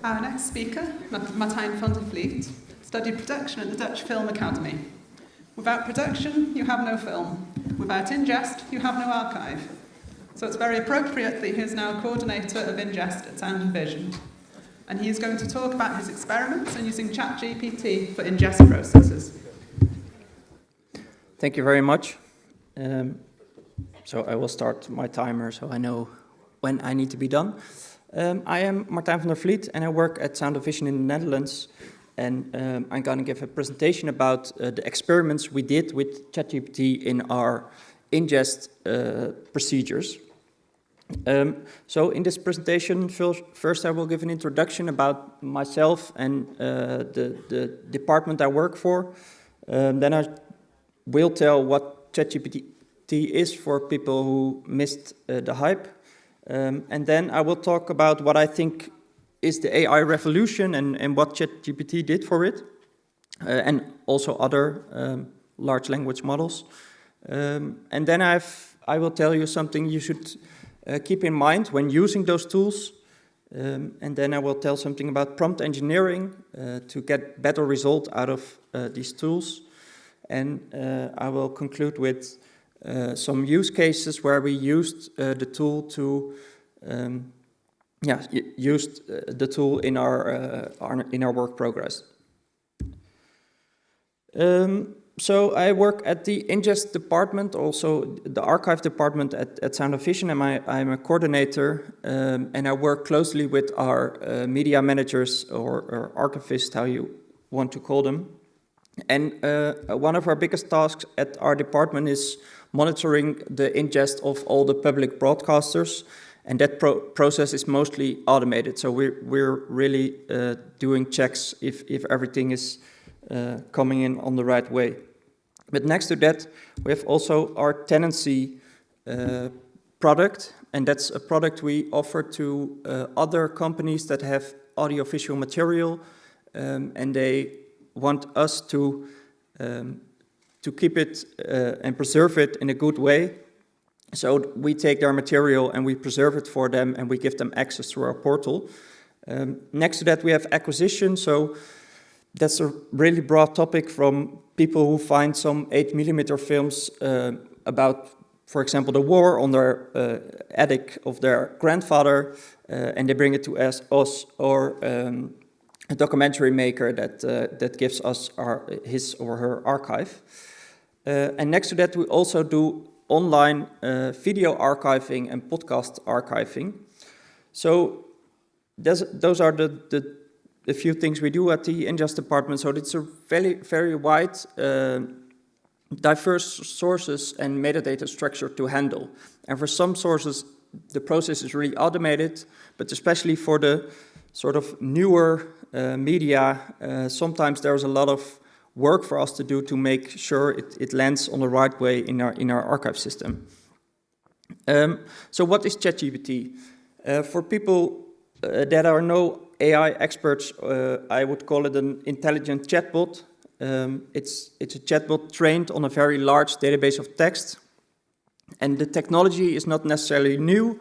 Our next speaker, Martijn van Vliet, studied production at the Dutch Film Academy. Without production, you have no film. Without ingest, you have no archive. So it's very appropriate that he is now coordinator of ingest at Sound and Vision. And he is going to talk about his experiments in using ChatGPT for ingest processes. Thank you very much. So I will start my timer so I know when I need to be done. I am Martijn van der Vliet and I work at Sound and Vision in the Netherlands. And I'm going to give a presentation about the experiments we did with ChatGPT in our ingest procedures. So in this presentation, first I will give an introduction about myself and the department I work for. Then I will tell what ChatGPT is for people who missed the hype. And then I will talk about what I think is the AI revolution and what ChatGPT did for it, and also other large language models. And then I will tell you something you should keep in mind when using those tools. And then I will tell something about prompt engineering to get better result out of these tools. And I will conclude with some use cases where we used the tool to used the tool in our work progress. So I work at the ingest department, also the archive department at Sound and Vision, and I'm a coordinator, and I work closely with our media managers or archivists, how you want to call them. And one of our biggest tasks at our department is monitoring the ingest of all the public broadcasters, and that process is mostly automated. So we're really doing checks if everything is coming in on the right way. But next to that, we have also our tenancy product, and that's a product we offer to other companies that have audiovisual material, and they want us to keep it and preserve it in a good way. So we take their material and we preserve it for them and we give them access to our portal. Next to that, we have acquisition. So that's a really broad topic from people who find some 8mm films about, for example, the war on their attic of their grandfather, and they bring it to us or a documentary maker that gives us his or her archive. And next to that, we also do online video archiving and podcast archiving. So those are the few things we do at the ingest department. So it's a very, very wide, diverse sources and metadata structure to handle. And for some sources, the process is really automated, but especially for the sort of newer media, sometimes there's a lot of work for us to do to make sure it lands on the right way in our archive system. So what is ChatGPT? For people that are no AI experts, I would call it an intelligent chatbot. It's a chatbot trained on a very large database of text. And the technology is not necessarily new,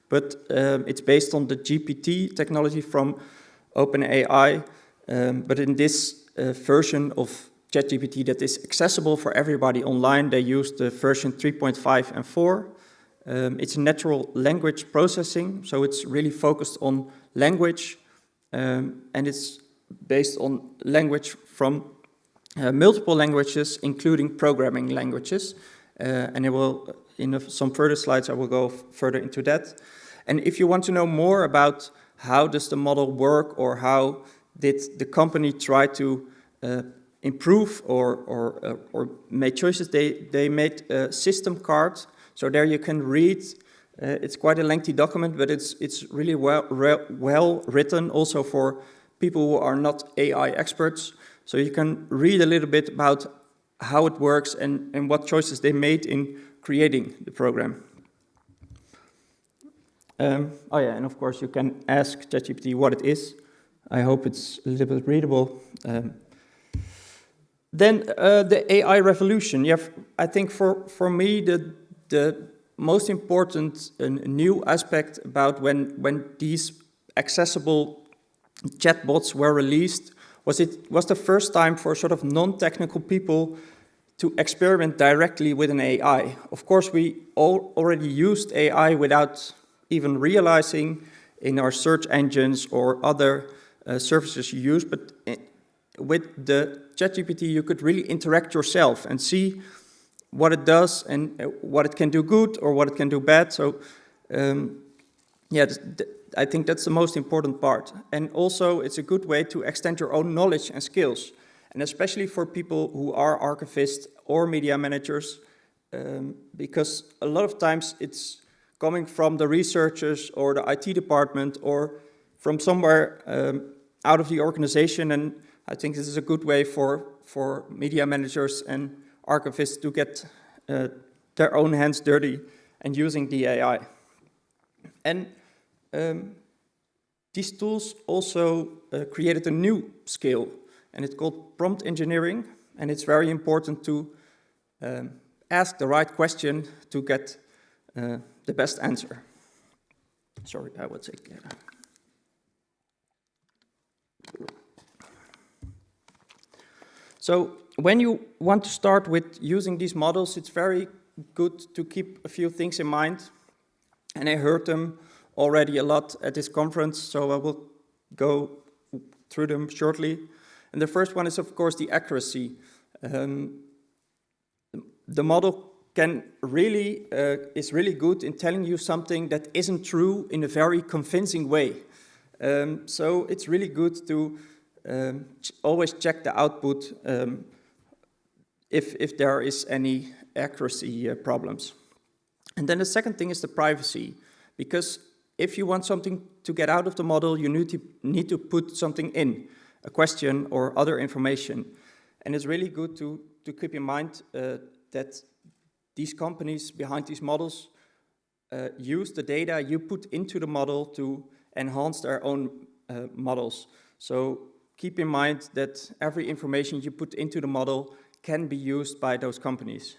but it's based on the GPT technology from OpenAI. But in this version of ChatGPT that is accessible for everybody online, they use the version 3.5 and 4. It's natural language processing, so it's really focused on language, and it's based on language from multiple languages, including programming languages. And it will, in some further slides, I will go further into that. And if you want to know more about how does the model work, or how did the company try to improve or make choices, they made a system card. So there you can read. It's quite a lengthy document, but it's really well written, also for people who are not AI experts. So you can read a little bit about how it works and what choices they made in creating the program. And of course you can ask ChatGPT what it is. I hope it's a little bit readable. Then the AI revolution. I think for me the most important new aspect about when these accessible chatbots were released was the first time for sort of non-technical people to experiment directly with an AI. Of course, we already used AI without even realizing in our search engines or other services you use, but with the ChatGPT you could really interact yourself and see what it does and what it can do good or what it can do bad. So yeah, I think that's the most important part. And also it's a good way to extend your own knowledge and skills. And especially for people who are archivists or media managers, because a lot of times it's coming from the researchers or the IT department or from somewhere out of the organization. And I think this is a good way for media managers and archivists to get their own hands dirty and using the AI. And these tools also created a new skill, and it's called prompt engineering, and it's very important to ask the right question to get the best answer. Sorry, I would say. So when you want to start with using these models, it's very good to keep a few things in mind. And I heard them already a lot at this conference, so I will go through them shortly. And the first one is, of course, the accuracy. The model is really good in telling you something that isn't true in a very convincing way. So it's really good to always check the output if there is any accuracy problems. And then the second thing is the privacy, because if you want something to get out of the model, you need to put something in, a question or other information. And it's really good to keep in mind that these companies behind these models use the data you put into the model to enhance their own models. So keep in mind that every information you put into the model can be used by those companies.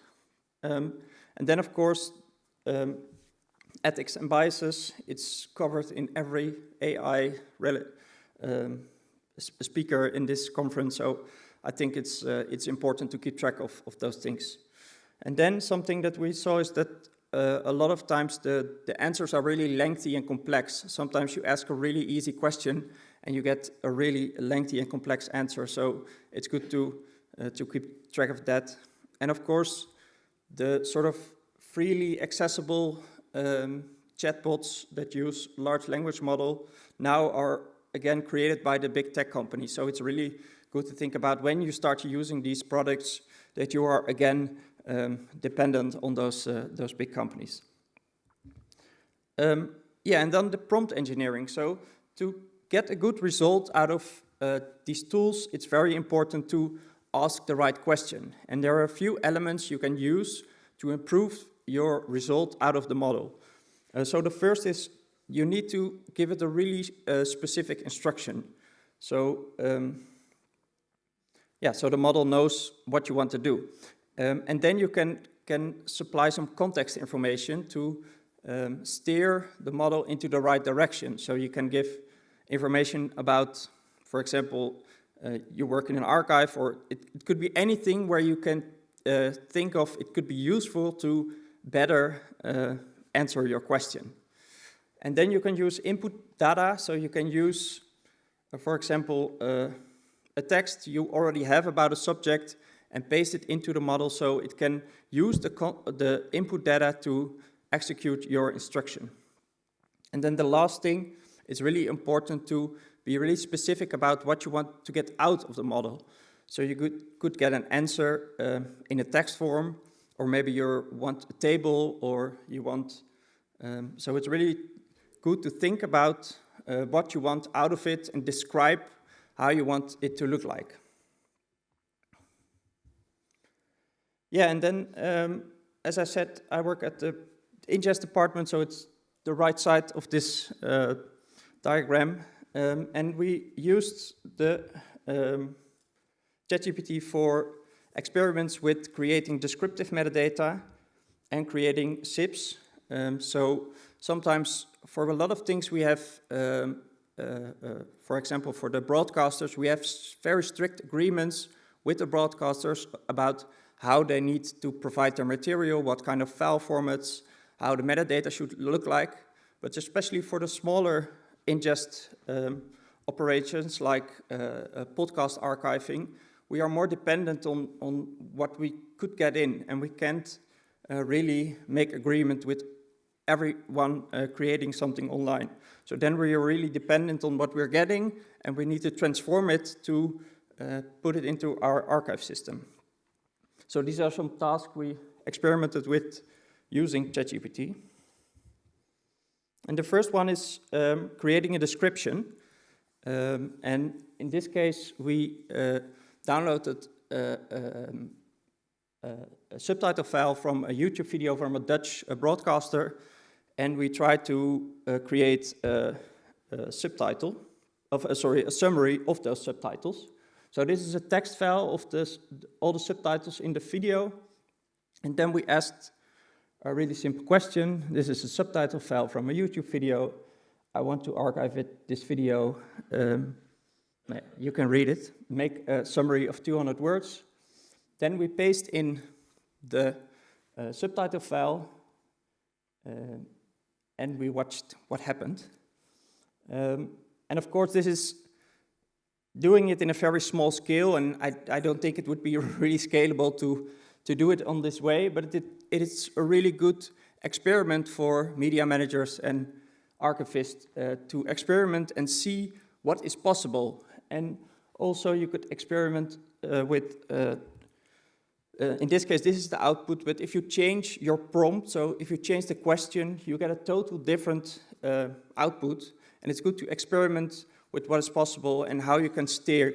And then, of course, ethics and biases. It's covered in every AI speaker in this conference, so I think it's important to keep track of those things. And then something that we saw is that a lot of times the answers are really lengthy and complex. Sometimes you ask a really easy question and you get a really lengthy and complex answer, so it's good to keep track of that. And of course, the sort of freely accessible chatbots that use large language model now are again created by the big tech companies. So it's really good to think about when you start using these products that you are again dependent on those big companies. Yeah, and then the prompt engineering. So to get a good result out of these tools, it's very important to ask the right question. And there are a few elements you can use to improve your result out of the model. So the first is you need to give it a really specific instruction. So so the model knows what you want to do. And then you can supply some context information to steer the model into the right direction. So you can give information about, for example, you work in an archive, or it could be anything where you can think of it could be useful to better answer your question. And then you can use input data, so you can use, for example, a text you already have about a subject and paste it into the model so it can use the input data to execute your instruction. And then the last thing, it's really important to be really specific about what you want to get out of the model. So you could get an answer in a text form, or maybe you want a table, or you want... so it's really good to think about what you want out of it and describe how you want it to look like. Yeah, and then, as I said, I work at the ingest department, so it's the right side of this diagram. And we used the ChatGPT for experiments with creating descriptive metadata and creating SIPs. So sometimes for a lot of things we have for example, for the broadcasters, we have very strict agreements with the broadcasters about how they need to provide their material, what kind of file formats, how the metadata should look like. But especially for the smaller ingest operations like podcast archiving, we are more dependent on what we could get in, and we can't really make agreement with everyone creating something online. So then we are really dependent on what we're getting, and we need to transform it to put it into our archive system. So these are some tasks we experimented with using ChatGPT. And the first one is creating a description. And in this case, we downloaded a subtitle file from a YouTube video from a Dutch broadcaster, and we tried to create a subtitle of a summary of those subtitles. So this is a text file of all the subtitles in the video, and then we asked a really simple question. This is a subtitle file from a YouTube video. I want to archive this video. You can read it. Make a summary of 200 words. Then we paste in the subtitle file, and we watched what happened. And of course, this is doing it in a very small scale, and I don't think it would be really scalable to do it on this way, but it is a really good experiment for media managers and archivists to experiment and see what is possible. And also you could experiment with, in this case, this is the output, but if you change your prompt, so if you change the question, you get a total different output, and it's good to experiment with what is possible and how you can steer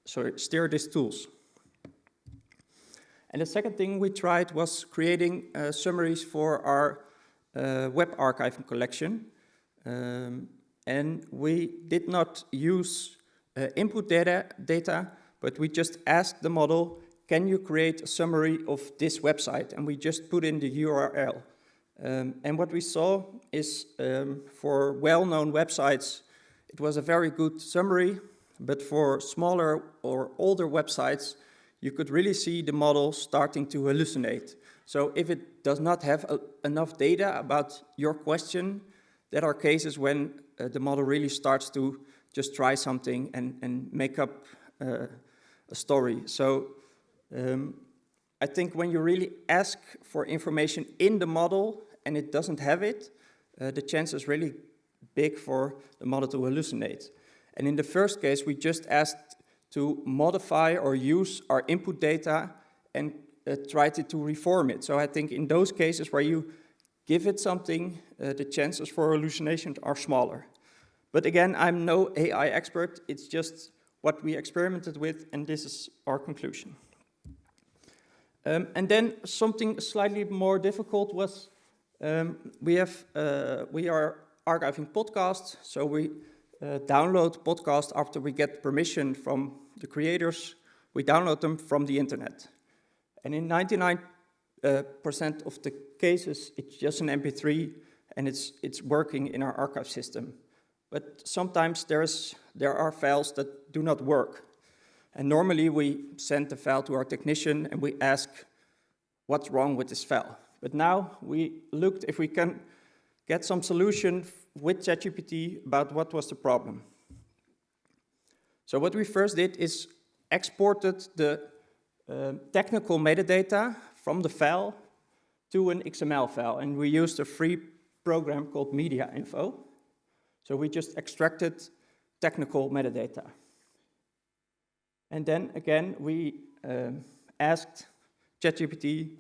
these tools. And the second thing we tried was creating summaries for our web archiving collection. And we did not use input data, but we just asked the model, can you create a summary of this website? And we just put in the URL. And what we saw is for well-known websites, it was a very good summary, but for smaller or older websites, you could really see the model starting to hallucinate. So if it does not have enough data about your question, there are cases when the model really starts to just try something and make up a story. So I think when you really ask for information in the model and it doesn't have it, the chance is really big for the model to hallucinate. And in the first case, we just asked to modify or use our input data and tried to reform it. So I think in those cases where you give it something, the chances for hallucination are smaller. But again, I'm no AI expert. It's just what we experimented with, and this is our conclusion. And then something slightly more difficult was we are archiving podcasts, so we download podcasts after we get permission from the creators. We download them from the internet. And in 99% of the cases, it's just an MP3 and it's working in our archive system. But sometimes there are files that do not work. And normally we send the file to our technician and we ask what's wrong with this file. But now we looked if we can get some solution with ChatGPT about what was the problem. So what we first did is exported the technical metadata from the file to an XML file, and we used a free program called Media Info. So we just extracted technical metadata. And then again, we asked ChatGPT,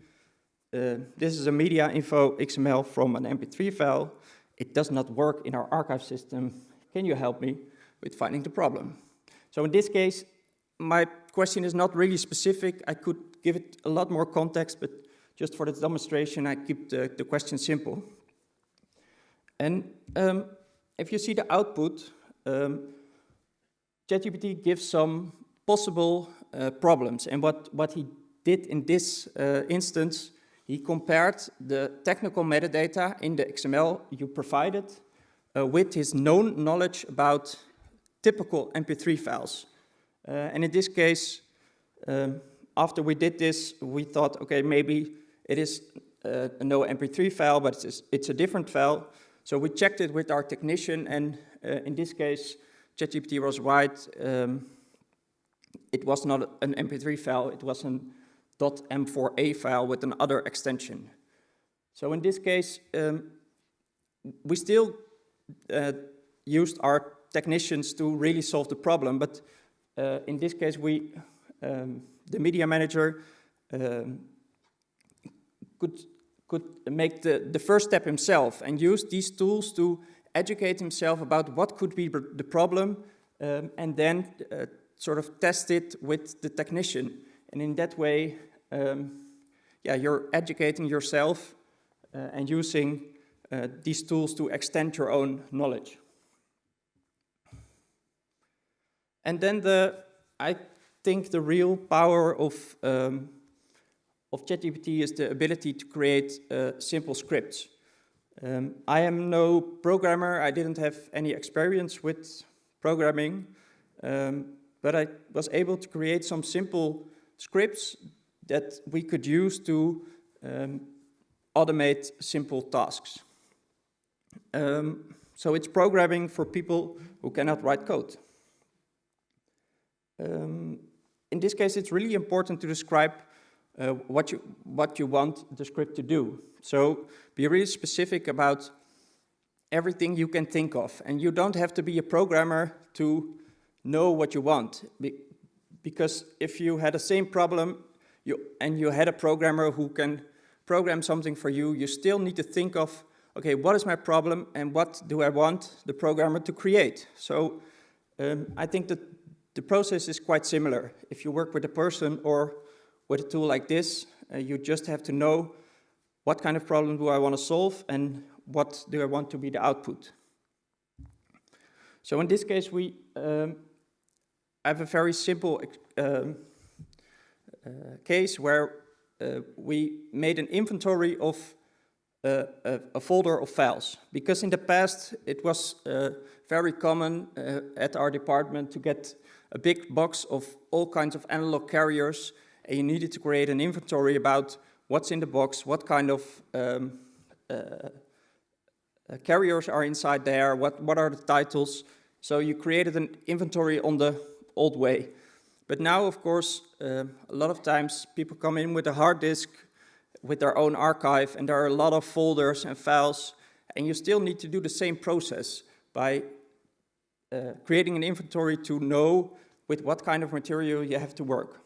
this is a Media Info XML from an MP3 file. It does not work in our archive system. Can you help me with finding the problem? So in this case, my question is not really specific. I could give it a lot more context, but just for the demonstration, I keep the question simple. And if you see the output, ChatGPT gives some possible problems. And what he did in this instance, he compared the technical metadata in the XML you provided with his known knowledge about typical MP3 files. And in this case, after we did this, we thought, okay, maybe it is no MP3 file, but it's a different file. So we checked it with our technician, and in this case, ChatGPT was right. It was not an MP3 file, it was an .m4a file with another extension. So in this case, we still used our technicians to really solve the problem, but in this case, the media manager could make the first step himself and use these tools to educate himself about what could be the problem, and then sort of test it with the technician. And in that way, you're educating yourself and using these tools to extend your own knowledge. And then I think the real power of ChatGPT is the ability to create simple scripts. I am no programmer. I didn't have any experience with programming, but I was able to create some simple scripts that we could use to automate simple tasks. So it's programming for people who cannot write code. In this case, it's really important to describe what you want the script to do. So be really specific about everything you can think of. And you don't have to be a programmer to know what you want. Because if you had the same problem and you had a programmer who can program something for you, you still need to think of, okay, what is my problem and what do I want the programmer to create? So I think that the process is quite similar. If you work with a person or with a tool like this, you just have to know what kind of problem do I want to solve and what do I want to be the output. So in this case, we have a very simple case where we made an inventory of a folder of files. Because in the past, it was very common at our department to get a big box of all kinds of analog carriers, and you needed to create an inventory about what's in the box, what kind of carriers are inside there, what are the titles. So you created an inventory on the old way. But now, of course, a lot of times people come in with a hard disk with their own archive, and there are a lot of folders and files, and you still need to do the same process by creating an inventory to know with what kind of material you have to work.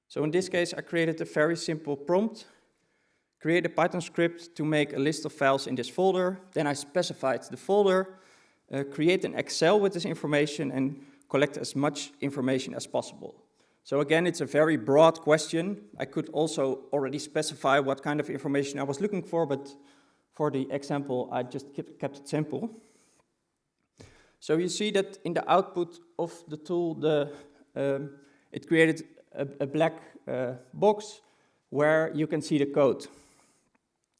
So in this case, I created a very simple prompt, create a Python script to make a list of files in this folder. Then I specified the folder, create an Excel with this information, and collect as much information as possible. So again, it's a very broad question. I could also already specify what kind of information I was looking for, but for the example, I just kept it simple. So you see that in the output of the tool, it created a black box where you can see the code.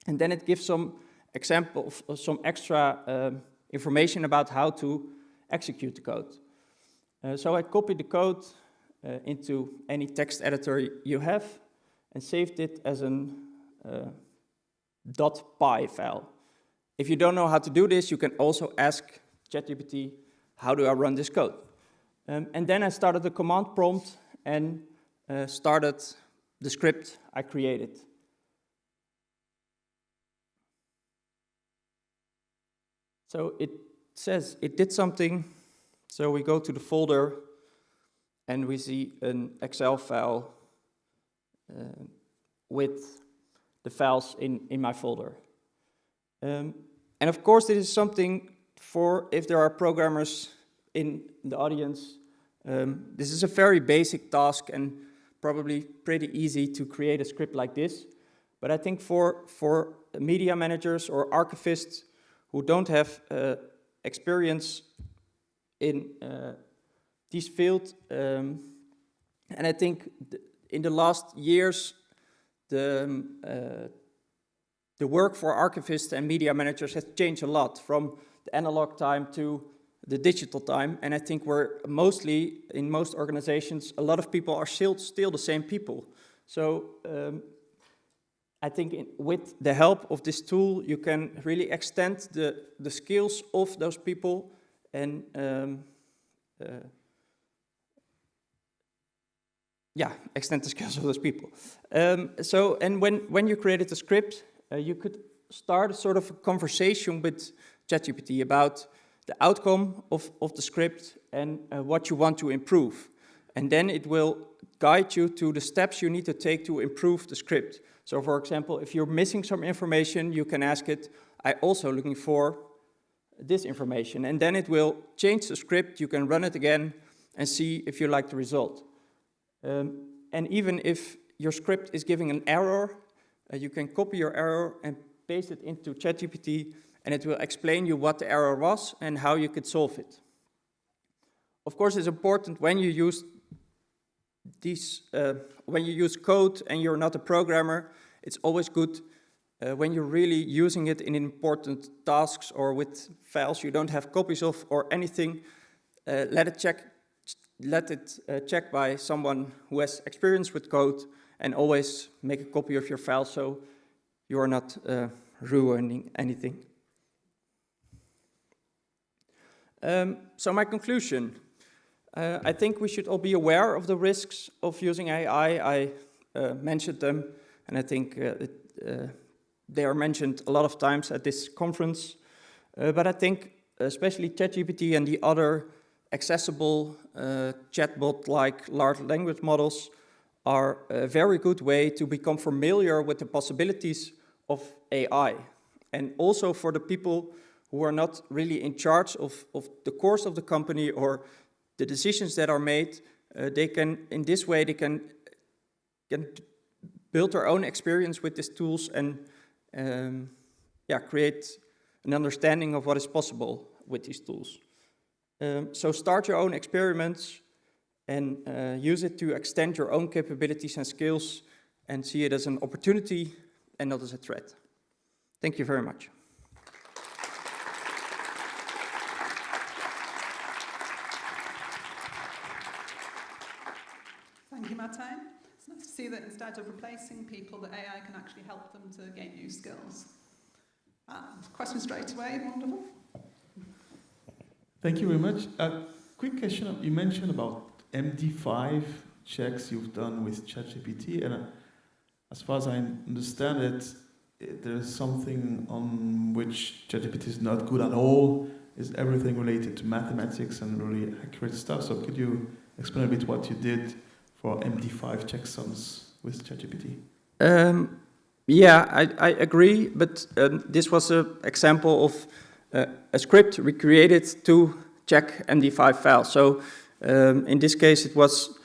And then it gives some example of some extra information about how to execute the code. So I copied the code into any text editor you have and saved it as an .py file. If you don't know how to do this, you can also ask ChatGPT, how do I run this code? And then I started the command prompt and started the script I created. So it says it did something. So we go to the folder and we see an Excel file with the files in my folder. And of course, this is something for if there are programmers in the audience. This is a very basic task and probably pretty easy to create a script like this. But I think for media managers or archivists who don't have experience in this field, and I think in the last years, the the work for archivists and media managers has changed a lot from the analog time to the digital time. And I think we're mostly, in most organizations, a lot of people are still the same people. So I think with the help of this tool, you can really extend the skills of those people and extend the skills of those people. And when you created the script, you could start a sort of a conversation with ChatGPT about the outcome of the script and what you want to improve. And then it will guide you to the steps you need to take to improve the script. So for example, if you're missing some information, you can ask it, I'm also looking for this information. And then it will change the script, you can run it again and see if you like the result. And even if your script is giving an error, you can copy your error and paste it into ChatGPT, and it will explain you what the error was and how you could solve it. Of course, it's important when you use code and you're not a programmer, it's always good when you're really using it in important tasks or with files you don't have copies of or anything, let it check by someone who has experience with code, and always make a copy of your file so you are not ruining anything. So my conclusion, I think we should all be aware of the risks of using AI. I mentioned them, and I think they are mentioned a lot of times at this conference. But I think especially ChatGPT and the other accessible chatbot-like large language models are a very good way to become familiar with the possibilities of AI. And also for the people who are not really in charge of the course of the company or the decisions that are made, they can build their own experience with these tools and create an understanding of what is possible with these tools. So start your own experiments and use it to extend your own capabilities and skills, and see it as an opportunity and not as a threat. Thank you very much. Thank you, Martijn. It's nice to see that instead of replacing people, that AI can actually help them to gain new skills. Question straight away, wonderful. Thank you very much. Quick question, you mentioned about MD5 checks you've done with ChatGPT, and as far as I understand it, there's something on which ChatGPT is not good at all, is everything related to mathematics and really accurate stuff. So could you explain a bit what you did for MD5 checksums with ChatGPT? I agree, but this was an example of a script we created to check MD5 files. So in this case, it was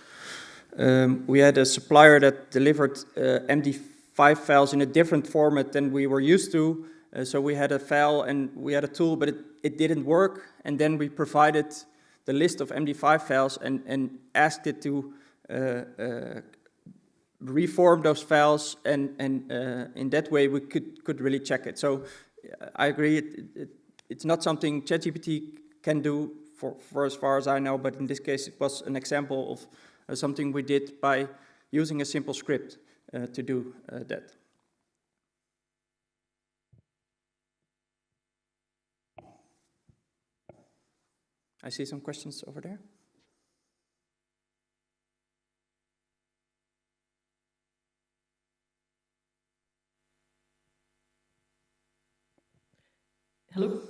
we had a supplier that delivered MD5 files in a different format than we were used to. So we had a file and we had a tool, but it didn't work. And then we provided the list of MD5 files and asked it to reform those files, and in that way we could really check it. So I agree, it's not something ChatGPT can do for as far as I know, but in this case it was an example of something we did by using a simple script to do that. I see some questions over there. Hello.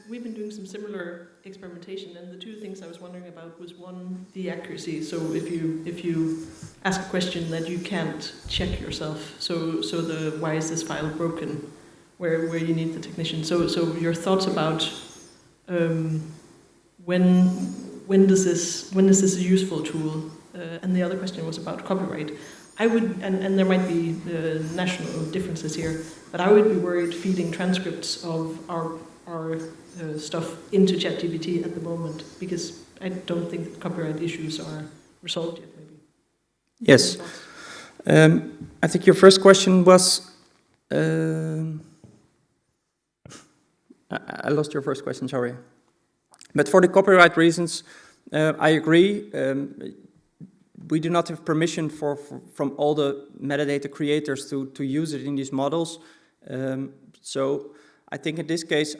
We've been doing some similar experimentation, and the two things I was wondering about was, one, the accuracy. So if you ask a question that you can't check yourself, so the why is this file broken, where you need the technician. So your thoughts about when is this a useful tool? And the other question was about copyright. I would, and there might be national differences here, but I would be worried feeding transcripts of our stuff into ChatGPT at the moment, because I don't think that copyright issues are resolved yet, maybe. Yes. I think your first question was... I lost your first question, sorry. But for the copyright reasons, I agree. We do not have permission from all the metadata creators to use it in these models. So I think in this case,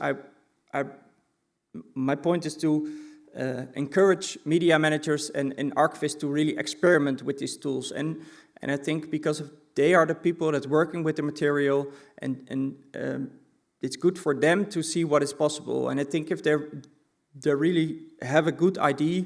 my point is to encourage media managers and archivists to really experiment with these tools. And I think because they are the people that's working with the material, and it's good for them to see what is possible. And I think if they really have a good idea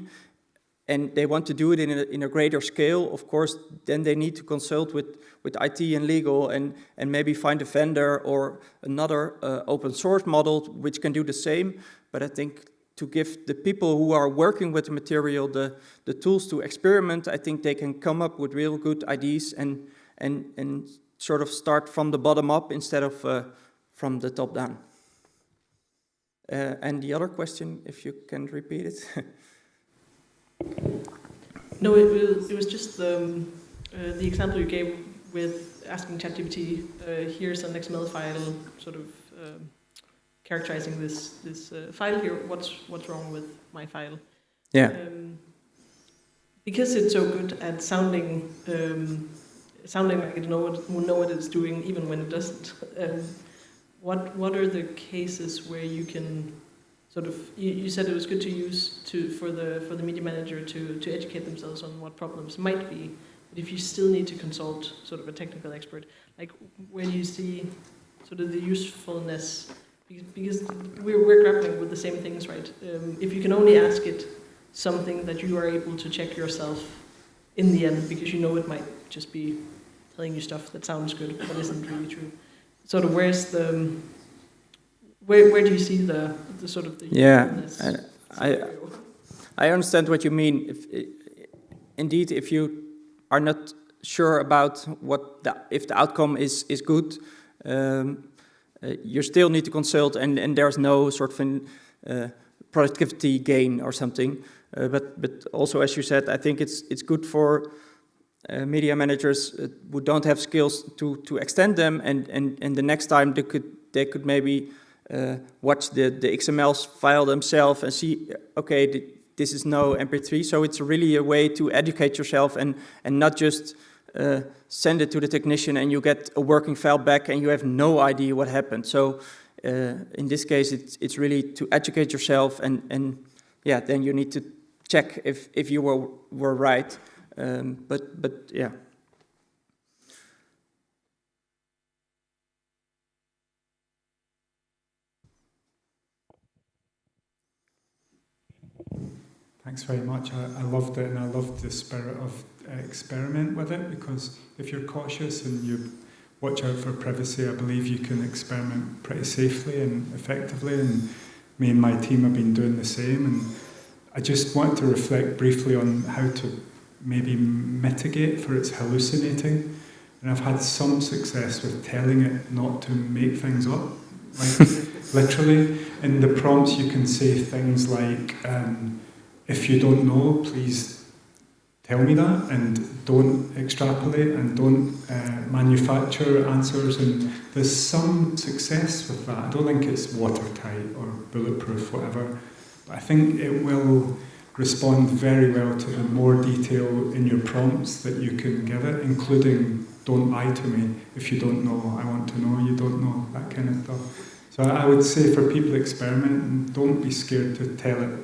and they want to do it in a greater scale, of course, then they need to consult with IT and legal and maybe find a vendor or another open source model which can do the same. But I think to give the people who are working with the material the tools to experiment, I think they can come up with real good ideas and sort of start from the bottom up instead of from the top down. And the other question, if you can repeat it. No, it was just the example you gave with asking ChatGPT, here's an XML file, sort of characterizing this file here. What's wrong with my file? Yeah. Because it's so good at sounding like it know what it's doing, even when it doesn't. What are the cases where you can sort of, you said it was good to use for the media manager to educate themselves on what problems might be, but if you still need to consult sort of a technical expert, like where do you see sort of the usefulness? Because we're grappling with the same things, right? If you can only ask it something that you are able to check yourself in the end, because you know it might just be telling you stuff that sounds good but isn't really true. Sort of where's the where do you see the sort of the usefulness? I understand what you mean. Indeed, if you are not sure about if the outcome is good, you still need to consult, and there's no sort of productivity gain or something. But also, as you said, I think it's good for media managers who don't have skills to extend them, and the next time they could maybe watch the XML file themselves and see, okay, this is no MP3. So it's really a way to educate yourself and not just send it to the technician and you get a working file back and you have no idea what happened. So in this case, it's really to educate yourself, and yeah, then you need to check if you were right. But yeah. Thanks very much. I loved it, and I loved the spirit of experiment with it, because if you're cautious and you watch out for privacy, I believe you can experiment pretty safely and effectively, and me and my team have been doing the same. And I just wanted to reflect briefly on how to maybe mitigate for its hallucinating. And I've had some success with telling it not to make things up, like literally. In the prompts you can say things like, if you don't know, please tell me that, and don't extrapolate and don't manufacture answers. And there's some success with that. I don't think it's watertight or bulletproof, whatever, but I think it will respond very well to the more detail in your prompts that you can give it, including don't lie to me if you don't know, I want to know, you don't know, that kind of stuff. So I would say for people experimenting, don't be scared to tell it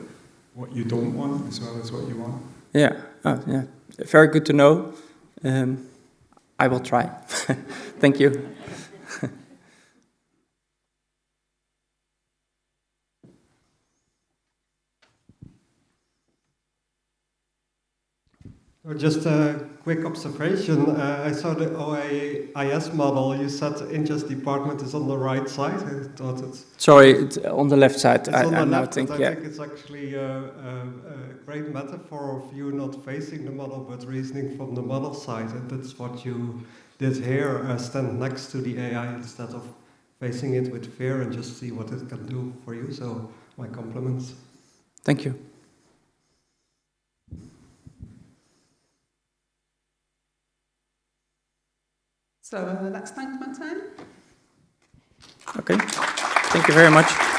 what you don't want as well as what you want. Yeah, yeah, very good to know. I will try. Thank you. Just a quick observation. I saw the OAIS model. You said the ingest department is on the right side. I thought it's... Sorry, it's on the left side. It's on the now left, think, I yeah. think it's actually a great metaphor of you not facing the model, but reasoning from the model side. And that's what you did here, stand next to the AI instead of facing it with fear and just see what it can do for you. So my compliments. Thank you. So let's thank Martijn. Okay, thank you very much.